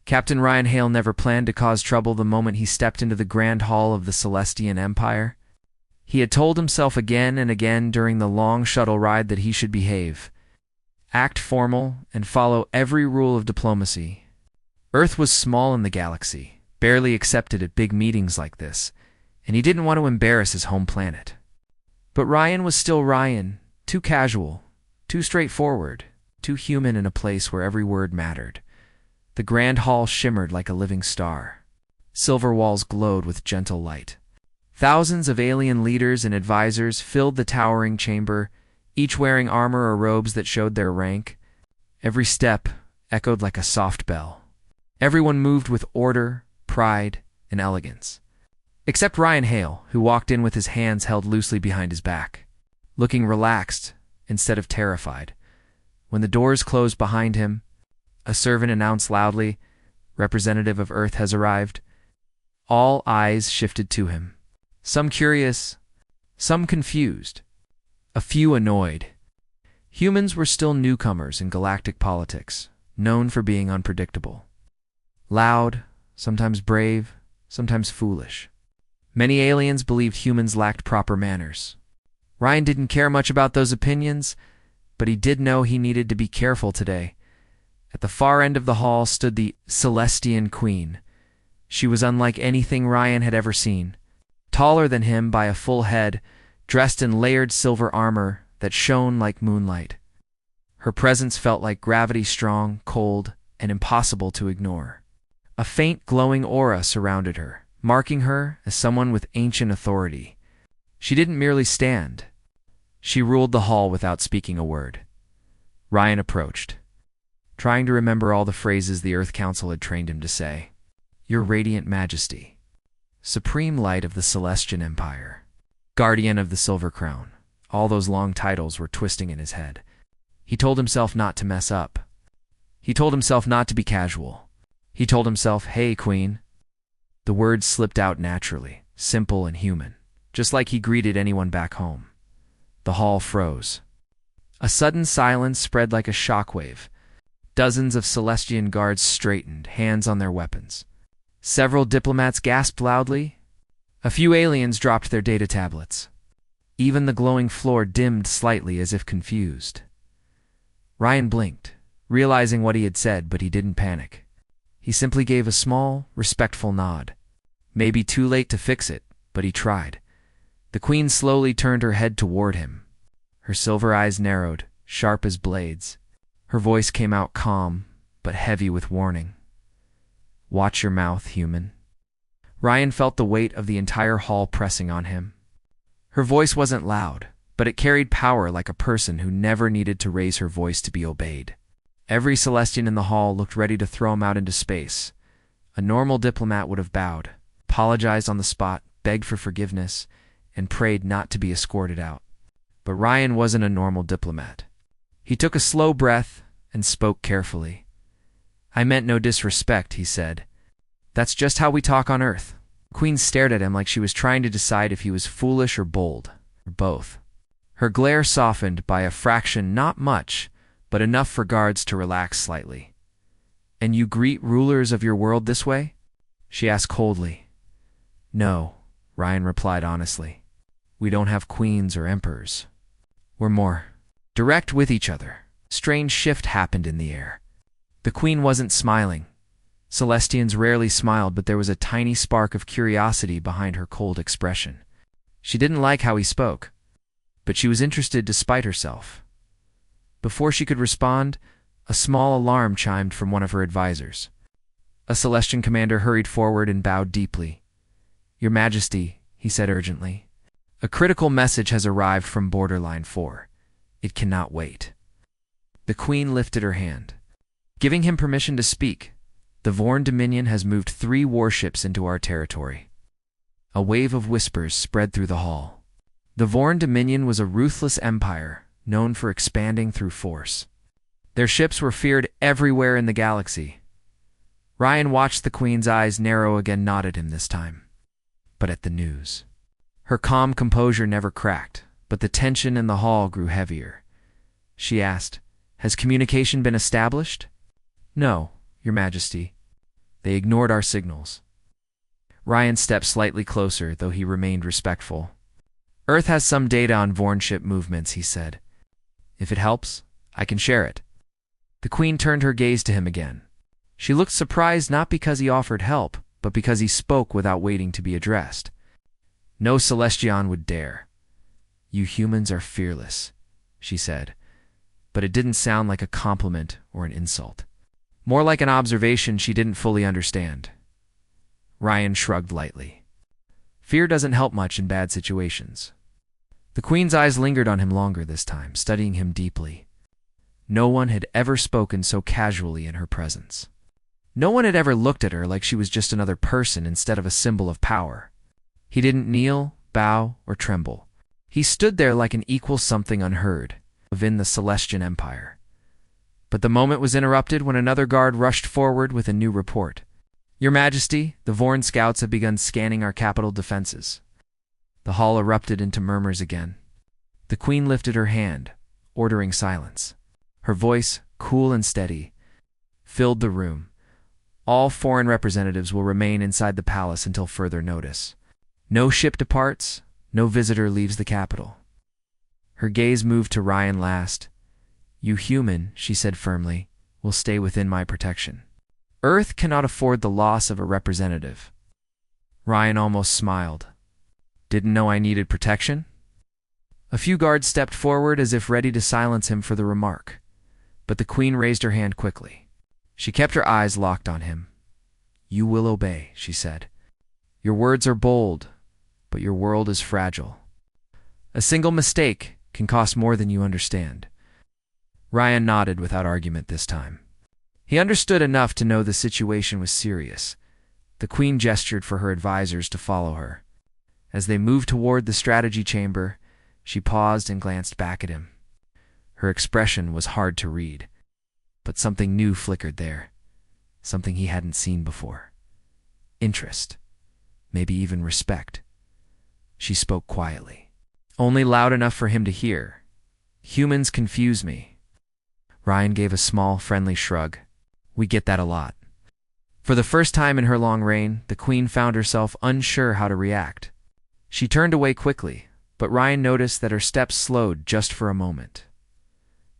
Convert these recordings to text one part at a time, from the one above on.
Captain Ryan Hale never planned to cause trouble the moment he stepped into the grand hall of the Celestian Empire. He had told himself again and again during the long shuttle ride that he should behave, act formal, and follow every rule of diplomacy. Earth was small in the galaxy, barely accepted at big meetings like this, and he didn't want to embarrass his home planet. But Ryan was still Ryan, too casual, too straightforward, too human in a place where every word mattered. The grand hall shimmered like a living star. Silver walls glowed with gentle light. Thousands of alien leaders and advisors filled the towering chamber, each wearing armor or robes that showed their rank. Every step echoed like a soft bell. Everyone moved with order, pride, and elegance. Except Ryan Hale, who walked in with his hands held loosely behind his back, looking relaxed instead of terrified. When the doors closed behind him, a servant announced loudly, "Representative of Earth has arrived." All eyes shifted to him. Some curious, some confused, a few annoyed. Humans were still newcomers in galactic politics, known for being unpredictable. Loud, sometimes brave, sometimes foolish. Many aliens believed humans lacked proper manners. Ryan didn't care much about those opinions, but he did know he needed to be careful today. At the far end of the hall stood the Celestian Queen. She was unlike anything Ryan had ever seen. Taller than him by a full head, dressed in layered silver armor that shone like moonlight. Her presence felt like gravity, strong, cold, and impossible to ignore. A faint glowing aura surrounded her, marking her as someone with ancient authority. She didn't merely stand. She ruled the hall without speaking a word. Ryan approached, trying to remember all the phrases the Earth Council had trained him to say. "Your Radiant Majesty," "Supreme Light of the Celestian Empire," "Guardian of the Silver Crown." All those long titles were twisting in his head. He told himself not to mess up. He told himself not to be casual. He told himself, "Hey, Queen." The words slipped out naturally, simple and human, just like he greeted anyone back home. The hall froze. A sudden silence spread like a shockwave. Dozens of Celestian guards straightened, hands on their weapons. Several diplomats gasped loudly. A few aliens dropped their data tablets. Even the glowing floor dimmed slightly as if confused. Ryan blinked, realizing what he had said, but he didn't panic. He simply gave a small, respectful nod. Maybe too late to fix it, but he tried. The Queen slowly turned her head toward him. Her silver eyes narrowed, sharp as blades. Her voice came out calm, but heavy with warning. "Watch your mouth, human." Ryan felt the weight of the entire hall pressing on him. Her voice wasn't loud, but it carried power like a person who never needed to raise her voice to be obeyed. Every Celestian in the hall looked ready to throw him out into space. A normal diplomat would have bowed, apologized on the spot, begged for forgiveness, and prayed not to be escorted out. But Ryan wasn't a normal diplomat. He took a slow breath and spoke carefully. "I meant no disrespect," he said. "That's just how we talk on Earth." Queen stared at him like she was trying to decide if he was foolish or bold, or both. Her glare softened by a fraction, not much, but enough for guards to relax slightly. "And you greet rulers of your world this way?" she asked coldly. "No," Ryan replied honestly. "We don't have queens or emperors. We're more direct with each other." A strange shift happened in the air. The Queen wasn't smiling. Celestians rarely smiled, but there was a tiny spark of curiosity behind her cold expression. She didn't like how he spoke, but she was interested despite herself. Before she could respond, a small alarm chimed from one of her advisors. A Celestian commander hurried forward and bowed deeply. "Your Majesty," he said urgently, "a critical message has arrived from Borderline 4. It cannot wait." The Queen lifted her hand, giving him permission to speak. "The Vorn Dominion has moved 3 warships into our territory." A wave of whispers spread through the hall. The Vorn Dominion was a ruthless empire, known for expanding through force. Their ships were feared everywhere in the galaxy. Ryan watched the Queen's eyes narrow again, not at him this time, but at the news. Her calm composure never cracked, but the tension in the hall grew heavier. She asked, "Has communication been established?" "No, Your Majesty." They ignored our signals. Ryan stepped slightly closer, though he remained respectful. Earth has some data on Vorn ship movements, he said. If it helps, I can share it. The Queen turned her gaze to him again. She looked surprised not because he offered help, but because he spoke without waiting to be addressed. No Celestian would dare. You humans are fearless, she said, but it didn't sound like a compliment or an insult. More like an observation she didn't fully understand. Ryan shrugged lightly. Fear doesn't help much in bad situations. The Queen's eyes lingered on him longer this time, studying him deeply. No one had ever spoken so casually in her presence. No one had ever looked at her like she was just another person instead of a symbol of power. He didn't kneel, bow, or tremble. He stood there like an equal something unheard within the Celestian Empire. But the moment was interrupted when another guard rushed forward with a new report. Your Majesty, the Vorn scouts have begun scanning our capital defenses. The hall erupted into murmurs again. The Queen lifted her hand, ordering silence. Her voice, cool and steady, filled the room. All foreign representatives will remain inside the palace until further notice. No ship departs, no visitor leaves the capital. Her gaze moved to Ryan last. You human, she said firmly, will stay within my protection. Earth cannot afford the loss of a representative. Ryan almost smiled. Didn't know I needed protection? A few guards stepped forward as if ready to silence him for the remark, but the Queen raised her hand quickly. She kept her eyes locked on him. You will obey, she said. Your words are bold, but your world is fragile. A single mistake can cost more than you understand. Ryan nodded without argument this time. He understood enough to know the situation was serious. The Queen gestured for her advisors to follow her. As they moved toward the strategy chamber, she paused and glanced back at him. Her expression was hard to read, but something new flickered there, something he hadn't seen before. Interest, maybe even respect. She spoke quietly, only loud enough for him to hear. Humans confuse me. Ryan gave a small, friendly shrug. We get that a lot. For the first time in her long reign, the Queen found herself unsure how to react. She turned away quickly, but Ryan noticed that her steps slowed just for a moment.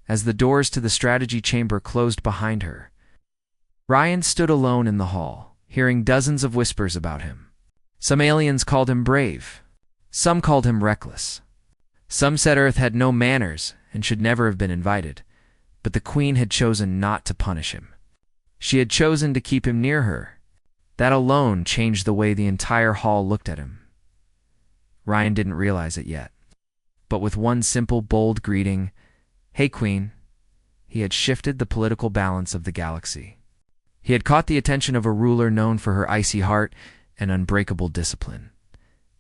As the doors to the strategy chamber closed behind her, Ryan stood alone in the hall, hearing dozens of whispers about him. Some aliens called him brave. Some called him reckless. Some said Earth had no manners and should never have been invited, but the Queen had chosen not to punish him. She had chosen to keep him near her. That alone changed the way the entire hall looked at him. Ryan didn't realize it yet, but with one simple, bold greeting, "Hey, Queen," he had shifted the political balance of the galaxy. He had caught the attention of a ruler known for her icy heart and unbreakable discipline.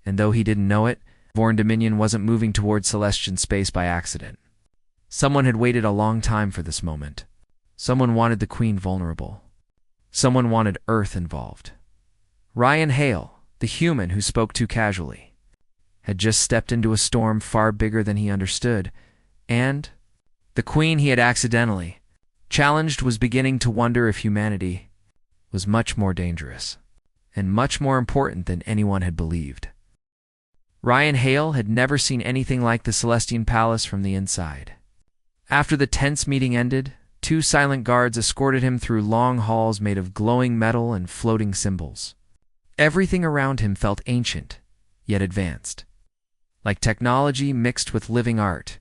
And though he didn't know it, Vorn Dominion wasn't moving toward Celestian space by accident. Someone had waited a long time for this moment. Someone wanted the Queen vulnerable. Someone wanted Earth involved. Ryan Hale, the human who spoke too casually, had just stepped into a storm far bigger than he understood, and the Queen he had accidentally challenged was beginning to wonder if humanity was much more dangerous and much more important than anyone had believed. Ryan Hale had never seen anything like the Celestian Palace from the inside. After the tense meeting ended, 2 silent guards escorted him through long halls made of glowing metal and floating symbols. Everything around him felt ancient, yet advanced. Like technology mixed with living art.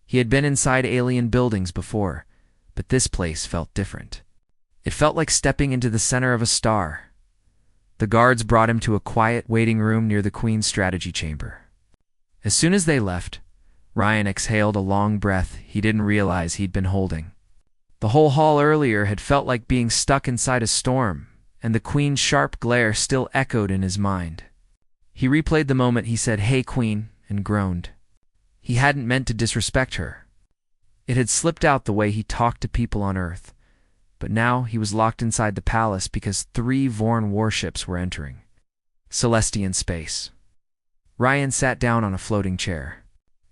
He had been inside alien buildings before, but this place felt different. It felt like stepping into the center of a star. The guards brought him to a quiet waiting room near the Queen's strategy chamber. As soon as they left, Ryan exhaled a long breath he didn't realize he'd been holding. The whole hall earlier had felt like being stuck inside a storm, and the Queen's sharp glare still echoed in his mind. He replayed the moment he said, "Hey, Queen," and groaned. He hadn't meant to disrespect her. It had slipped out the way he talked to people on Earth, but now he was locked inside the palace because 3 Vorn warships were entering Celestian space. Ryan sat down on a floating chair.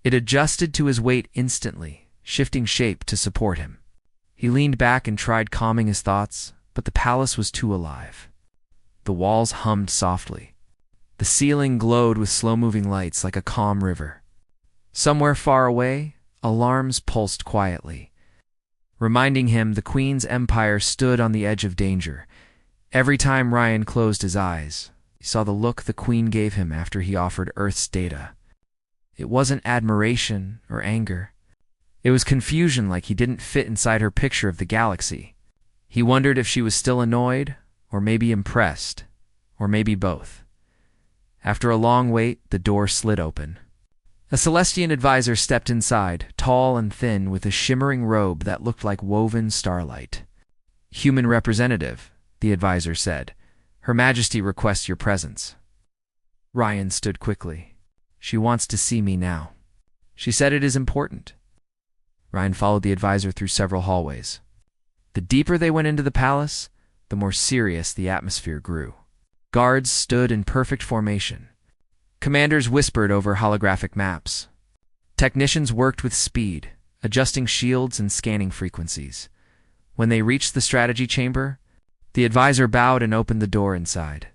It adjusted to his weight instantly, shifting shape to support him. He leaned back and tried calming his thoughts, but the palace was too alive. The walls hummed softly. The ceiling glowed with slow-moving lights like a calm river. Somewhere far away, alarms pulsed quietly, reminding him the Queen's empire stood on the edge of danger. Every time Ryan closed his eyes, he saw the look the Queen gave him after he offered Earth's data. It wasn't admiration or anger. It was confusion, like he didn't fit inside her picture of the galaxy. He wondered if she was still annoyed, or maybe impressed, or maybe both. After a long wait, the door slid open. A Celestian advisor stepped inside, tall and thin, with a shimmering robe that looked like woven starlight. "Human representative," the advisor said. "Her Majesty requests your presence." Ryan stood quickly. "She wants to see me now. She said it is important." Ryan followed the advisor through several hallways. The deeper they went into the palace, the more serious the atmosphere grew. Guards stood in perfect formation. Commanders whispered over holographic maps. Technicians worked with speed, adjusting shields and scanning frequencies. When they reached the strategy chamber, the advisor bowed and opened the door inside.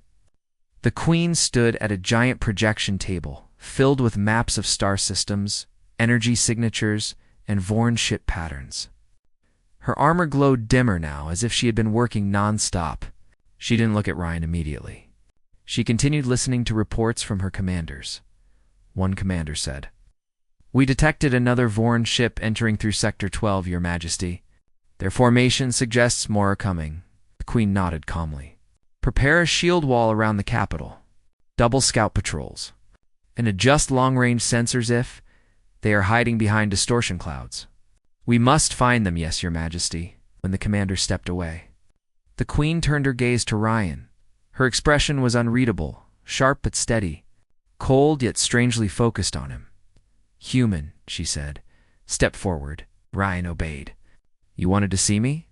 The Queen stood at a giant projection table, filled with maps of star systems, energy signatures, and Vorn ship patterns. Her armor glowed dimmer now, as if she had been working non-stop. She didn't look at Ryan immediately. She continued listening to reports from her commanders. One commander said, "We detected another Vorn ship entering through Sector 12, Your Majesty. Their formation suggests more are coming." The Queen nodded calmly. "Prepare a shield wall around the capital. Double scout patrols. And adjust long-range sensors if they are hiding behind distortion clouds. We must find them, yes, Your Majesty." When the commander stepped away, the Queen turned her gaze to Ryan. Her expression was unreadable, sharp but steady, cold yet strangely focused on him. "Human," she said. "Step forward." Ryan obeyed. "You wanted to see me?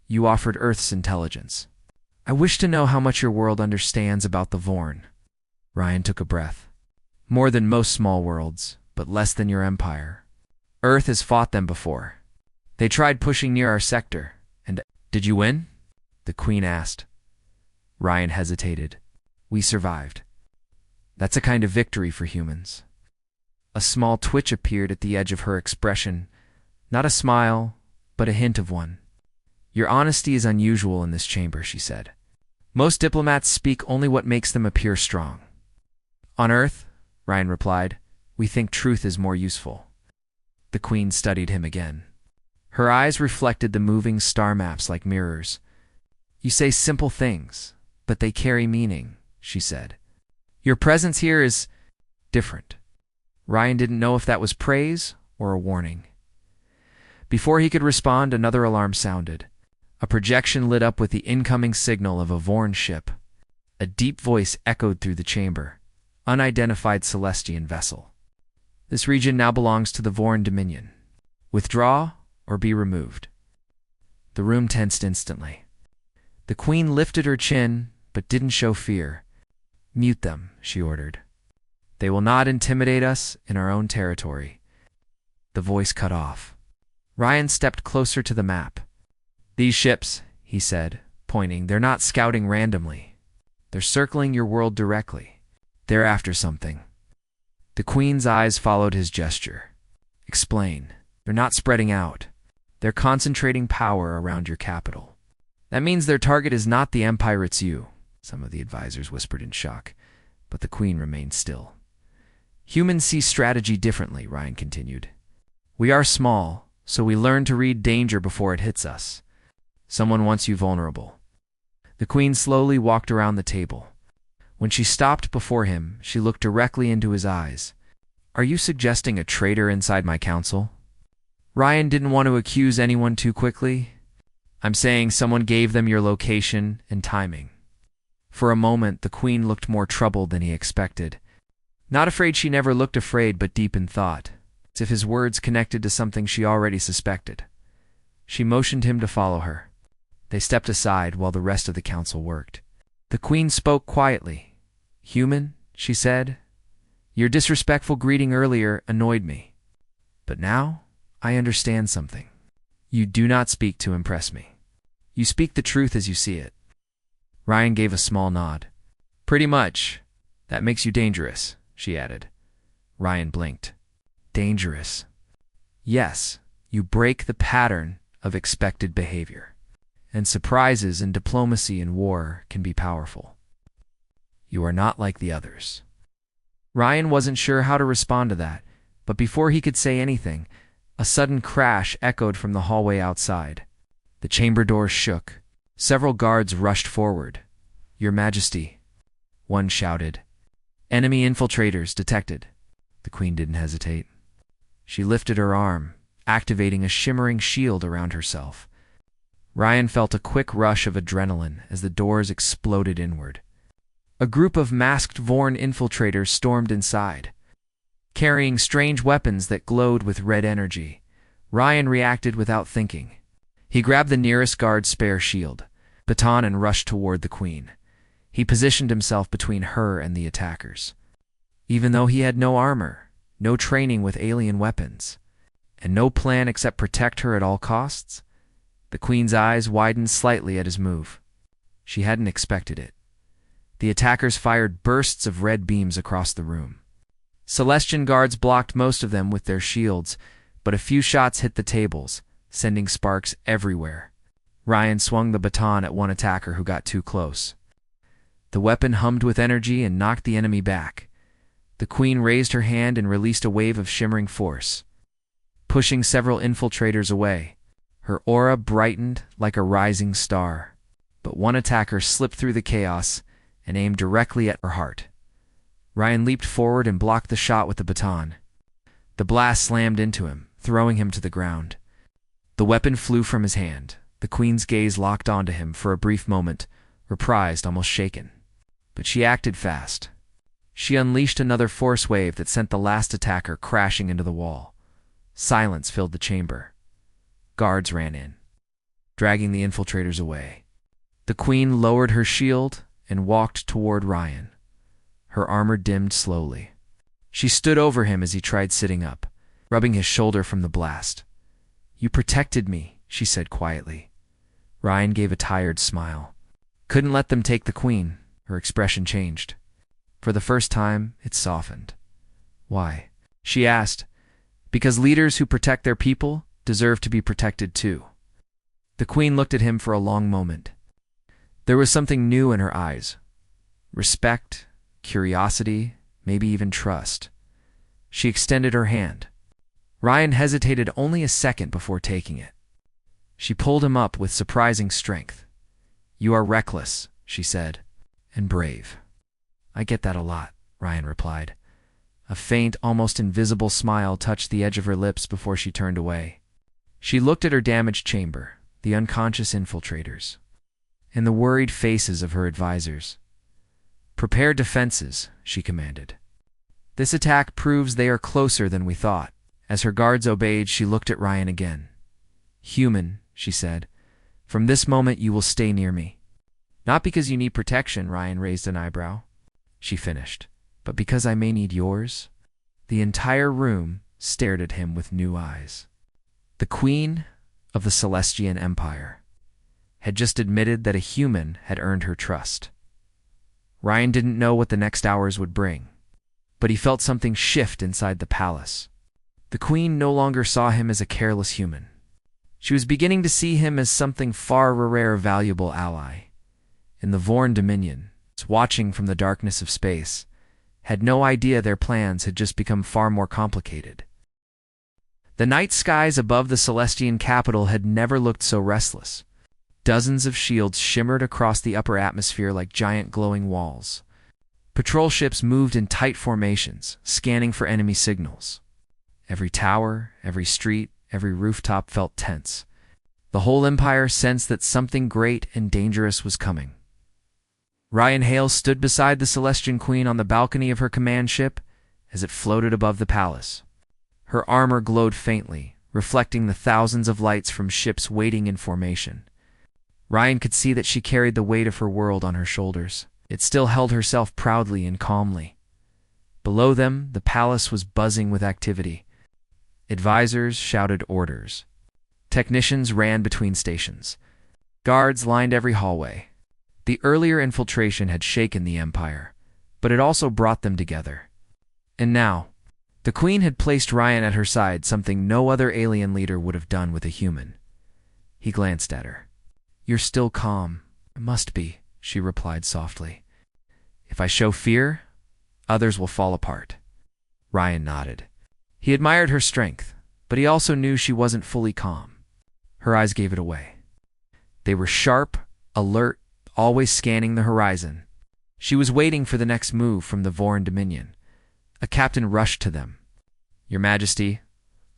You offered Earth's intelligence. I wish to know how much your world understands about the Vorn." Ryan took a breath. "More than most small worlds, but less than your empire. Earth has fought them before. They tried pushing near our sector, and—" "Did you win?" the Queen asked. Ryan hesitated. "We survived. That's a kind of victory for humans." A small twitch appeared at the edge of her expression, not a smile, but a hint of one. "Your honesty is unusual in this chamber," she said. "Most diplomats speak only what makes them appear strong." "On Earth," Ryan replied, "we think truth is more useful." The Queen studied him again. Her eyes reflected the moving star maps like mirrors. "You say simple things, but they carry meaning," she said. "Your presence here is different." Ryan didn't know if that was praise or a warning. Before he could respond, another alarm sounded. A projection lit up with the incoming signal of a Vorn ship. A deep voice echoed through the chamber. "Unidentified Celestian vessel. This region now belongs to the Vorn Dominion. Withdraw or be removed." The room tensed instantly. The Queen lifted her chin, but didn't show fear. "Mute them," she ordered. "They will not intimidate us in our own territory." The voice cut off. Ryan stepped closer to the map. "These ships," he said, pointing, "they're not scouting randomly. They're circling your world directly. They're after something." The Queen's eyes followed his gesture. "Explain." "They're not spreading out. They're concentrating power around your capital." "That means their target is not the Empire, it's you," some of the advisors whispered in shock, but the Queen remained still. "Humans see strategy differently," Ryan continued. "We are small, so we learn to read danger before it hits us. Someone wants you vulnerable." The Queen slowly walked around the table. When she stopped before him, she looked directly into his eyes. "Are you suggesting a traitor inside my council?" Ryan didn't want to accuse anyone too quickly. "I'm saying someone gave them your location and timing." For a moment, the Queen looked more troubled than he expected. Not afraid, she never looked afraid, but deep in thought, as if his words connected to something she already suspected. She motioned him to follow her. They stepped aside while the rest of the council worked. The Queen spoke quietly. "Human," she said, "your disrespectful greeting earlier annoyed me. But now I understand something. You do not speak to impress me. You speak the truth as you see it. Ryan gave a small nod. Pretty much. That makes you dangerous, she added. Ryan blinked. Dangerous. Yes, you break the pattern of expected behavior. And surprises in diplomacy and war can be powerful. You are not like the others. Ryan wasn't sure how to respond to that, but before he could say anything, a sudden crash echoed from the hallway outside. The chamber doors shook. Several guards rushed forward. Your Majesty, one shouted. Enemy infiltrators detected. The Queen didn't hesitate. She lifted her arm, activating a shimmering shield around herself. Ryan felt a quick rush of adrenaline as the doors exploded inward. A group of masked Vorn infiltrators stormed inside. Carrying strange weapons that glowed with red energy, Ryan reacted without thinking. He grabbed the nearest guard's spare shield, baton, and rushed toward the Queen. He positioned himself between her and the attackers. Even though he had no armor, no training with alien weapons, and no plan except protect her at all costs, the Queen's eyes widened slightly at his move. She hadn't expected it. The attackers fired bursts of red beams across the room. Celestian guards blocked most of them with their shields, but a few shots hit the tables, sending sparks everywhere. Ryan swung the baton at one attacker who got too close. The weapon hummed with energy and knocked the enemy back. The Queen raised her hand and released a wave of shimmering force, pushing several infiltrators away. Her aura brightened like a rising star, but one attacker slipped through the chaos and aimed directly at her heart. Ryan leaped forward and blocked the shot with the baton. The blast slammed into him, throwing him to the ground. The weapon flew from his hand. The Queen's gaze locked onto him for a brief moment, reprised, almost shaken. But she acted fast. She unleashed another force wave that sent the last attacker crashing into the wall. Silence filled the chamber. Guards ran in, dragging the infiltrators away. The Queen lowered her shield and walked toward Ryan. Her armor dimmed slowly. She stood over him as he tried sitting up, rubbing his shoulder from the blast. You protected me, she said quietly. Ryan gave a tired smile. Couldn't let them take the Queen. Her expression changed. For the first time, it softened. Why? She asked. Because leaders who protect their people deserve to be protected too. The Queen looked at him for a long moment. There was something new in her eyes. Respect, curiosity, maybe even trust. She extended her hand. Ryan hesitated only a second before taking it. She pulled him up with surprising strength. You are reckless, she said, and brave. I get that a lot, Ryan replied. A faint, almost invisible smile touched the edge of her lips before she turned away. She looked at her damaged chamber, the unconscious infiltrators, and the worried faces of her advisors. Prepare defenses, she commanded. This attack proves they are closer than we thought. As her guards obeyed, she looked at Ryan again. Human, she said, from this moment you will stay near me. Not because you need protection, Ryan raised an eyebrow. She finished, but because I may need yours. The entire room stared at him with new eyes. The Queen of the Celestian Empire had just admitted that a human had earned her trust. Ryan didn't know what the next hours would bring, but he felt something shift inside the palace. The Queen no longer saw him as a careless human. She was beginning to see him as something far rarer, valuable ally. In the Vorn Dominion, watching from the darkness of space, had no idea their plans had just become far more complicated. The night skies above the Celestian capital had never looked so restless. Dozens of shields shimmered across the upper atmosphere like giant glowing walls. Patrol ships moved in tight formations, scanning for enemy signals. Every tower, every street, every rooftop felt tense. The whole empire sensed that something great and dangerous was coming. Ryan Hale stood beside the Celestian Queen on the balcony of her command ship as it floated above the palace. Her armor glowed faintly, reflecting the thousands of lights from ships waiting in formation. Ryan could see that she carried the weight of her world on her shoulders. It still held herself proudly and calmly. Below them, the palace was buzzing with activity. Advisors shouted orders. Technicians ran between stations. Guards lined every hallway. The earlier infiltration had shaken the Empire, but it also brought them together. And now, the Queen had placed Ryan at her side, something no other alien leader would have done with a human. He glanced at her. "You're still calm." "I must be," she replied softly. "If I show fear, others will fall apart." Ryan nodded. He admired her strength, but he also knew she wasn't fully calm. Her eyes gave it away. They were sharp, alert, always scanning the horizon. She was waiting for the next move from the Voran Dominion. A captain rushed to them. "Your Majesty,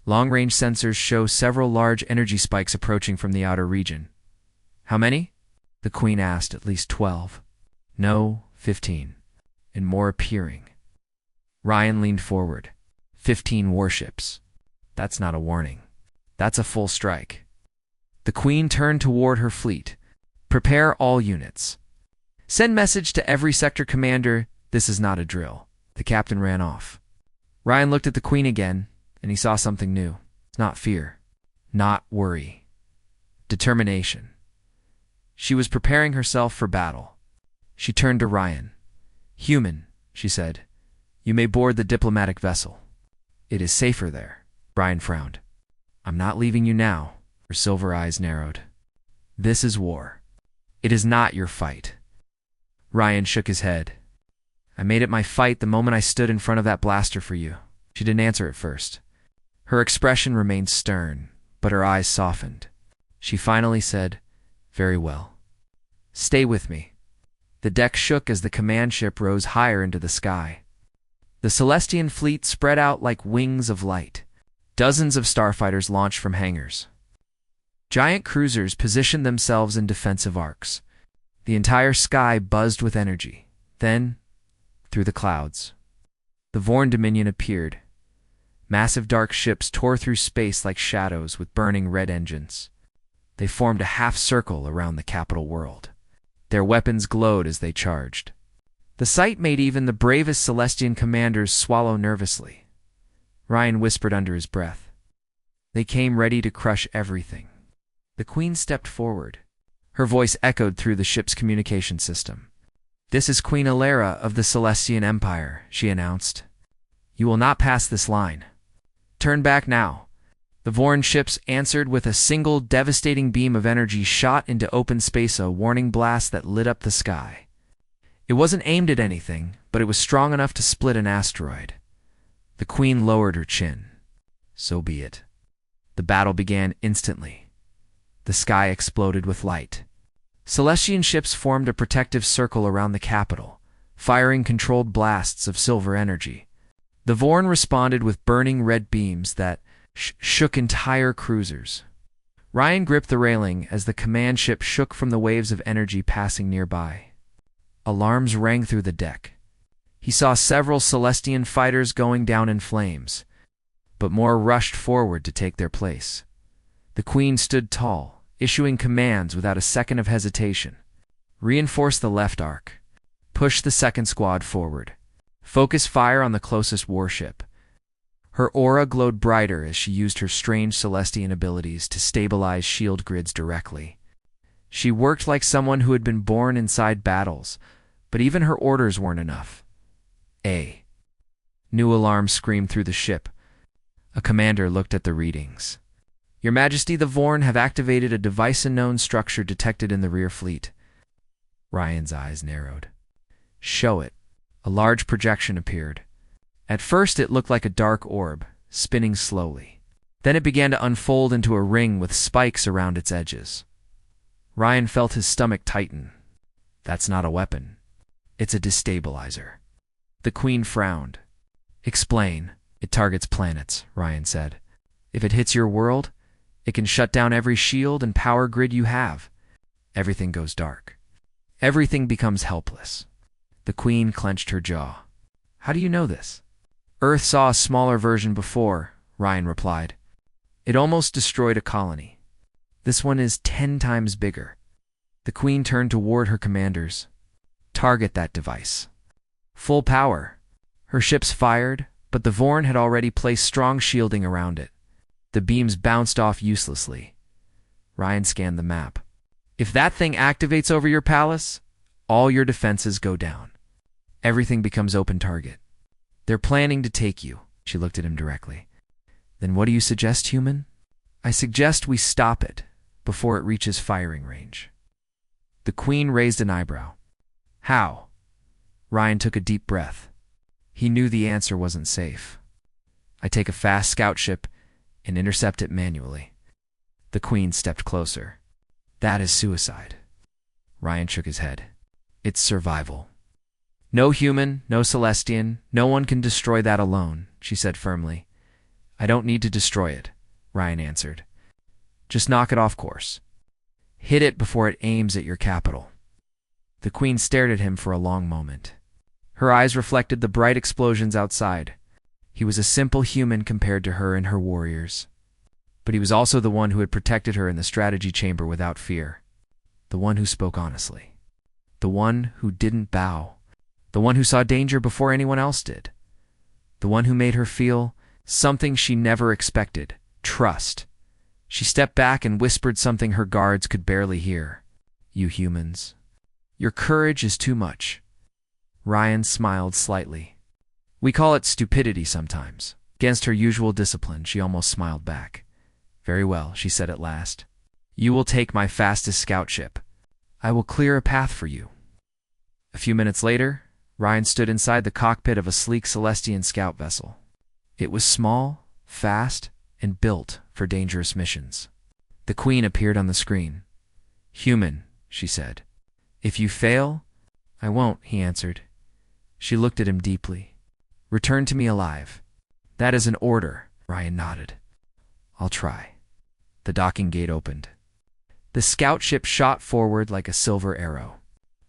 long-range sensors show several large energy spikes approaching from the outer region." "How many?" the Queen asked. "At least 12. "No, 15. And more appearing." Ryan leaned forward. 15 warships. That's not a warning. That's a full strike. The Queen turned toward her fleet. "Prepare all units. Send message to every sector commander, this is not a drill." The captain ran off. Ryan looked at the Queen again, and he saw something new. Not fear. Not worry. Determination. She was preparing herself for battle. She turned to Ryan. "Human," she said, "you may board the diplomatic vessel. It is safer there." Ryan frowned. "I'm not leaving you now." Her silver eyes narrowed. "This is war. It is not your fight." Ryan shook his head. "I made it my fight the moment I stood in front of that blaster for you." She didn't answer at first. Her expression remained stern, but her eyes softened. She finally said, "Very well. Stay with me." The deck shook as the command ship rose higher into the sky. The Celestian fleet spread out like wings of light. Dozens of starfighters launched from hangars. Giant cruisers positioned themselves in defensive arcs. The entire sky buzzed with energy. Then, through the clouds, the Voran Dominion appeared. Massive dark ships tore through space like shadows with burning red engines. They formed a half-circle around the capital world. Their weapons glowed as they charged. The sight made even the bravest Celestian commanders swallow nervously. Ryan whispered under his breath. They came ready to crush everything. The Queen stepped forward. Her voice echoed through the ship's communication system. "This is Queen Alara of the Celestian Empire," she announced. "You will not pass this line. Turn back now." The Voran ships answered with a single devastating beam of energy shot into open space, a warning blast that lit up the sky. It wasn't aimed at anything, but it was strong enough to split an asteroid. The Queen lowered her chin. So be it. The battle began instantly. The sky exploded with light. Celestian ships formed a protective circle around the capital, firing controlled blasts of silver energy. The Voran responded with burning red beams that shook entire cruisers. Ryan gripped the railing as the command ship shook from the waves of energy passing nearby. Alarms rang through the deck. He saw several Celestian fighters going down in flames, but more rushed forward to take their place. The Queen stood tall, issuing commands without a second of hesitation. "Reinforce the left arc. Push the second squad forward. Focus fire on the closest warship." Her aura glowed brighter as she used her strange Celestian abilities to stabilize shield grids directly. She worked like someone who had been born inside battles, but even her orders weren't enough. New alarm screamed through the ship. A commander looked at the readings. "Your Majesty, the Voran have activated a device-unknown structure detected in the rear fleet." Ryan's eyes narrowed. "Show it." A large projection appeared. At first it looked like a dark orb, spinning slowly. Then it began to unfold into a ring with spikes around its edges. Ryan felt his stomach tighten. "That's not a weapon. It's a destabilizer." The Queen frowned. "Explain." "It targets planets," Ryan said. "If it hits your world, it can shut down every shield and power grid you have. Everything goes dark. Everything becomes helpless." The Queen clenched her jaw. "How do you know this?" "Earth saw a smaller version before," Ryan replied. "It almost destroyed a colony. This one is 10 times bigger." The Queen turned toward her commanders. "Target that device." Full power. Her ships fired, but the Voran had already placed strong shielding around it. The beams bounced off uselessly. Ryan scanned the map. If that thing activates over your palace, all your defenses go down. Everything becomes open target. They're planning to take you." She looked at him directly. "Then what do you suggest, human?" "I suggest we stop it before it reaches firing range." The Queen raised an eyebrow. "How?" Ryan took a deep breath. He knew the answer wasn't safe. "I take a fast scout ship and intercept it manually." The Queen stepped closer. "That is suicide." Ryan shook his head. "It's survival." "No human, no Celestian, no one can destroy that alone," she said firmly. "I don't need to destroy it," Ryan answered. "Just knock it off course. Hit it before it aims at your capital." The Queen stared at him for a long moment. Her eyes reflected the bright explosions outside. He was a simple human compared to her and her warriors. But he was also the one who had protected her in the strategy chamber without fear. The one who spoke honestly. The one who didn't bow. The one who saw danger before anyone else did. The one who made her feel something she never expected: trust. She stepped back and whispered something her guards could barely hear. "You humans. Your courage is too much." Ryan smiled slightly. "We call it stupidity sometimes." Against her usual discipline, she almost smiled back. "Very well," she said at last. "You will take my fastest scout ship. I will clear a path for you." A few minutes later, Ryan stood inside the cockpit of a sleek Celestian scout vessel. It was small, fast, and built for dangerous missions. The Queen appeared on the screen. "Human," she said. "If you fail—" "I won't," he answered. She looked at him deeply. "Return to me alive." "That is an order," Ryan nodded. "I'll try." The docking gate opened. The scout ship shot forward like a silver arrow.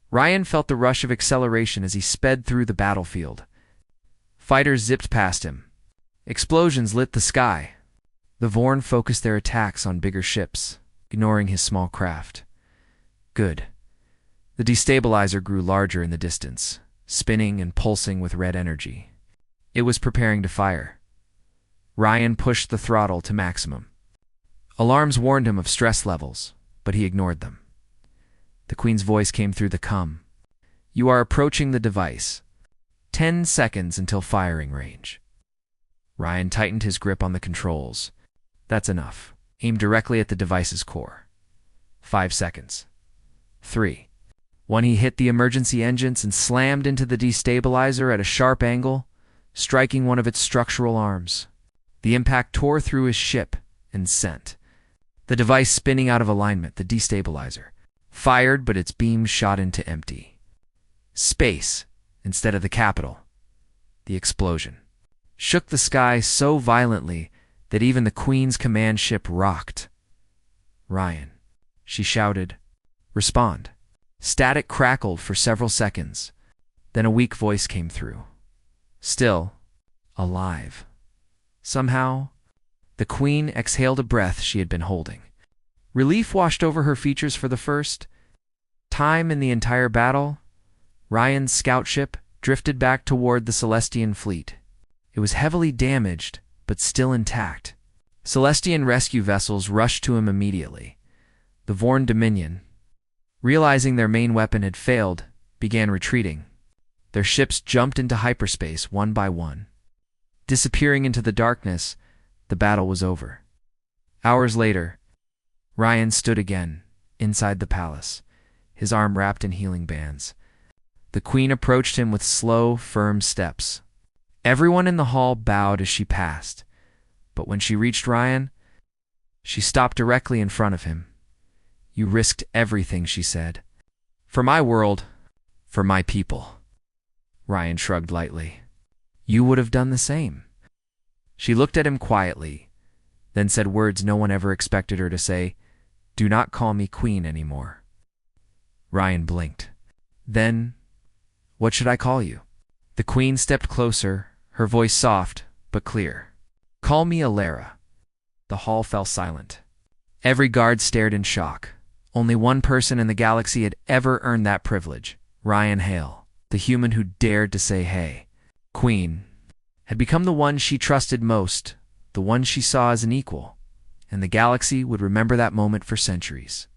Ryan felt the rush of acceleration as he sped through the battlefield. Fighters zipped past him. Explosions lit the sky. The Vorn focused their attacks on bigger ships, ignoring his small craft. Good. The destabilizer grew larger in the distance, spinning and pulsing with red energy. It was preparing to fire. Ryan pushed the throttle to maximum. Alarms warned him of stress levels, but he ignored them. The Queen's voice came through the comm. "You are approaching the device. 10 seconds until firing range." Ryan tightened his grip on the controls. "That's enough. Aim directly at the device's core." 5 seconds. 3. When he hit the emergency engines and slammed into the destabilizer at a sharp angle, striking one of its structural arms. The impact tore through his ship and sent the device spinning out of alignment. The destabilizer fired, but its beams shot into empty space instead of the capital. The explosion shook the sky so violently that even the Queen's command ship rocked. "Ryan," she shouted, "respond." Static crackled for several seconds. Then a weak voice came through. "Still alive." Somehow, the Queen exhaled a breath she had been holding. Relief washed over her features for the first time in the entire battle. Ryan's scout ship drifted back toward the Celestian fleet. It was heavily damaged, but still intact. Celestian rescue vessels rushed to him immediately. The Vorn Dominion, realizing their main weapon had failed, began retreating. Their ships jumped into hyperspace one by one. Disappearing into the darkness, the battle was over. Hours later, Ryan stood again, inside the palace, his arm wrapped in healing bands. The Queen approached him with slow, firm steps. Everyone in the hall bowed as she passed, but when she reached Ryan, she stopped directly in front of him. "You risked everything," she said. "For my world, for my people." Ryan shrugged lightly. "You would have done the same." She looked at him quietly, then said words no one ever expected her to say: "Do not call me Queen anymore." Ryan blinked. "Then, what should I call you?" The Queen stepped closer, her voice soft but clear. "Call me Alara." The hall fell silent. Every guard stared in shock. Only one person in the galaxy had ever earned that privilege: Ryan Hale, the human who dared to say hey. Queen had become the one she trusted most, the one she saw as an equal, and the galaxy would remember that moment for centuries.